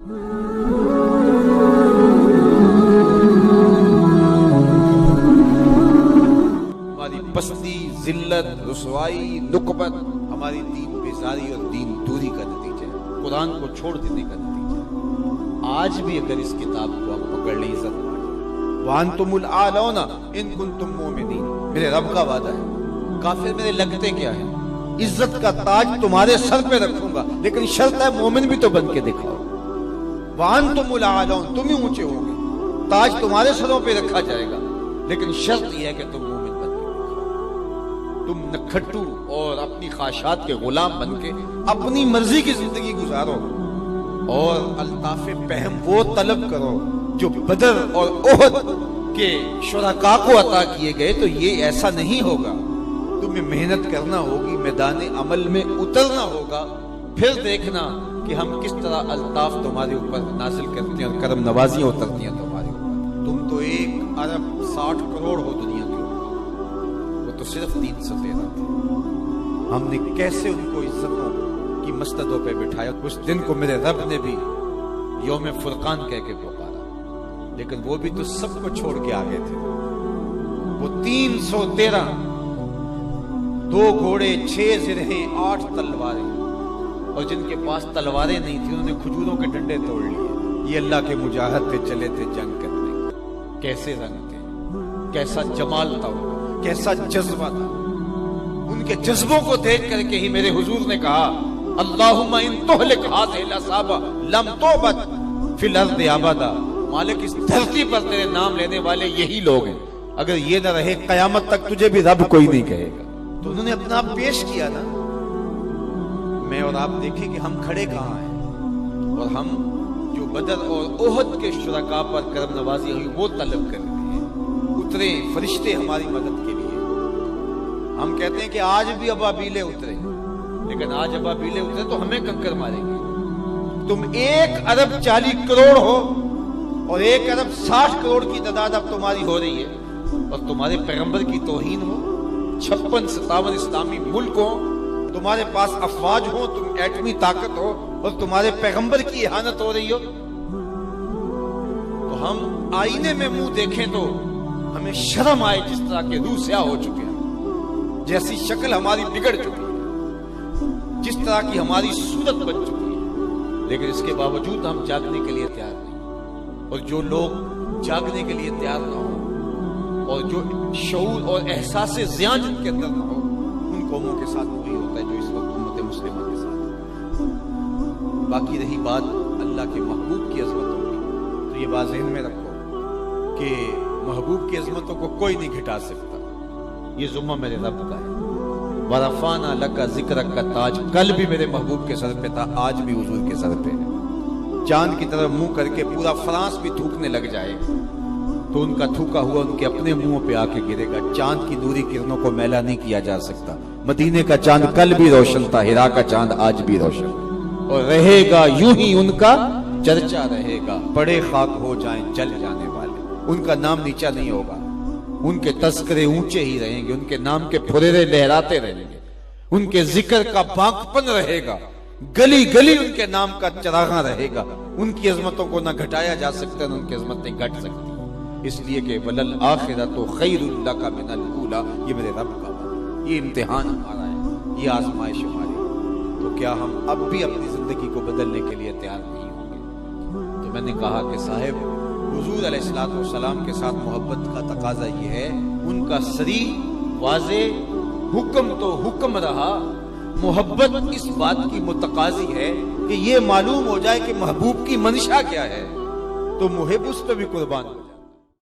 ہماری پستی، ذلت، رسوائی، نکبت ہماری دین بیزاری اور دین دوری کا نتیجہ ہے، قرآن کو چھوڑ دینے کا نتیجہ ہے۔ آج بھی اگر اس کتاب کو ہم پکڑ لیں عزت پائیں، وَأَنْتُمُ الْأَعْلَوْنَ إِن كُنتُم مُؤْمِنِينَ، میرے رب کا وعدہ ہے۔ کافر میرے لگتے کیا ہے؟ عزت کا تاج تمہارے سر پہ رکھوں گا، لیکن شرط ہے مومن بھی تو بن کے دکھاؤ۔ وَأَنْتُمُ الْأَعْلَوْنَ، تم ہی اونچے ہوگے، تاج تمہارے سروں پہ رکھا جائے گا، لیکن شرط یہ ہے کہ تم مومن بن کے دکھاؤ۔ تم نکھٹو اور اپنی خواہشات کے غلام بن کے اپنی مرضی کی زندگی گزارو، اور الطاف فہم وہ طلب کرو جو بدر اور احد کے شرکاء کو عطا کیے گئے۔ تو یہ ایسا نہیں ہوگا، تمہیں محنت کرنا ہوگی، میدان عمل میں اترنا ہوگا، پھر دیکھنا کہ ہم کس طرح الطاف تمہارے اوپر نازل کرتے ہیں اور کرم نوازیاں اترتی ہیں تمہارے اوپر۔ تم تو 1 ارب 60 کروڑ ہو دنیا کے اوپر، وہ تو صرف 313 تھے۔ ہم نے کیسے ان کو عزتوں کی مسندوں پہ بٹھایا۔ اس دن کو میرے رب نے بھی یوم فرقان کہہ کے پکارا، لیکن وہ بھی تو سب کو چھوڑ کے آگے تھے۔ وہ 313، 2 گھوڑے، 6 زرہیں، 8 تلواریں، اور جن کے پاس تلواریں نہیں تھی انہوں نے کھجوروں کے ڈنڈے توڑ لیے۔ یہ اللہ کے مجاہد تھے، چلے تھے جنگ کرنے۔ کیسے رنگ تھے، کیسا جمال تھا، کیسا جذبہ تھا۔ ان کے جذبوں کو دیکھ کر کے ہی میرے حضور نے کہا، اللہم ان تہلک ہذہ العصابہ لم تعبد فی الارض ابدا۔ مالک، اس دھرتی پر تیرے نام لینے والے یہی لوگ ہیں، اگر یہ نہ رہے قیامت تک تجھے بھی رب کوئی نہیں کہے گا۔ تو انہوں نے اپنا آپ پیش کیا نا۔ میں اور آپ دیکھیں کہ ہم کھڑے کہاں ہیں، اور ہم جو بدر اور احد کے شرکاء پر کرم نوازی ہوئی وہ طلب کرتے ہیں۔ اترے فرشتے ہماری مدد کے لیے۔ ہم کہتے ہیں کہ آج بھی ابابیلیں اترے، لیکن آج ابابیلیں اترے تو ہمیں کنکر ماریں گے۔ تم 1 ارب 40 کروڑ ہو، اور 1 ارب 60 کروڑ کی تعداد اب تمہاری ہو رہی ہے، اور تمہارے پیغمبر کی توہین ہو۔ 56-57 اسلامی ملک ہوں، تمہارے پاس افواج ہوں، تم ایٹمی طاقت ہو، اور تمہارے پیغمبر کی اہانت ہو رہی ہو۔ تو ہم آئینے میں منہ دیکھیں تو ہمیں شرم آئے، جس طرح کے روح سیاہ ہو چکے ہیں، جیسی شکل ہماری بگڑ چکی ہے، جس طرح کی ہماری صورت بن چکی ہے، لیکن اس کے باوجود ہم جاگنے کے لیے تیار نہیں۔ اور جو لوگ جاگنے کے لیے تیار نہ ہوں، اور جو شعور اور احساس زیان جن کے اندر نہ ہو، ان قوموں کے ساتھ وہی ہوتا ہے جو اس وقت امت مسلمہ کے ساتھ ہے۔ باقی رہی بات اللہ کے محبوب کی عظمتوں کی، تو یہ بات ذہن میں رکھو کہ محبوب کی عظمتوں کو کوئی نہیں گھٹا سکتا۔ یہ ذمہ میرے رب کا ہے۔ وَرَفَعْنَا لَكَ ذِكْرَكَ کا تاج کل بھی میرے محبوب کے سر پہ تھا، آج بھی حضور کے سر پہ ہے۔ چاند کی طرف منہ کر کے پورا فرانس بھی تھوکنے لگ جائے تو ان کا تھوکا ہوا ان کے اپنے منہوں پہ آ کے گرے گا۔ چاند کی نوری کرنوں کو میلا نہیں کیا جا سکتا۔ مدینے کا چاند کل بھی روشن تھا، ہرا کا چاند آج بھی روشن، اور رہے گا یوں ہی ان کا چرچا رہے گا۔ بڑے خاک ہو جائیں جل جانے والے، ان کا نام نیچا نہیں ہوگا، ان کے تذکرے اونچے ہی رہیں گے، ان کے نام کے پھریرے لہراتے رہیں گے، ان کے ذکر کا بانکپن رہے گا، گلی گلی ان کے نام کا چراغاں رہے گا۔ ان کی عظمتوں کو نہ گھٹایا جا سکتا، نہ ان کی عظمتیں گھٹ سکتی، اس لیے کہ وَلَلْآخِرَةُ خَيْرٌ لَكَ مِنَ الْأُولَى۔ یہ میرے رب کا وعدہ، یہ امتحان ہمارا ہے، یہ آزمائش ہماری۔ تو کیا ہم اب بھی اپنی زندگی کو بدلنے کے لیے تیار نہیں ہوں گے؟ تو میں نے کہا کہ صاحب، حضور علیہ السلام کے ساتھ محبت کا تقاضا یہ ہے، ان کا صریح واضح حکم تو حکم رہا، محبت اس بات کی متقاضی ہے کہ یہ معلوم ہو جائے کہ محبوب کی منشا کیا ہے، تو محب اس پہ بھی قربان ہو۔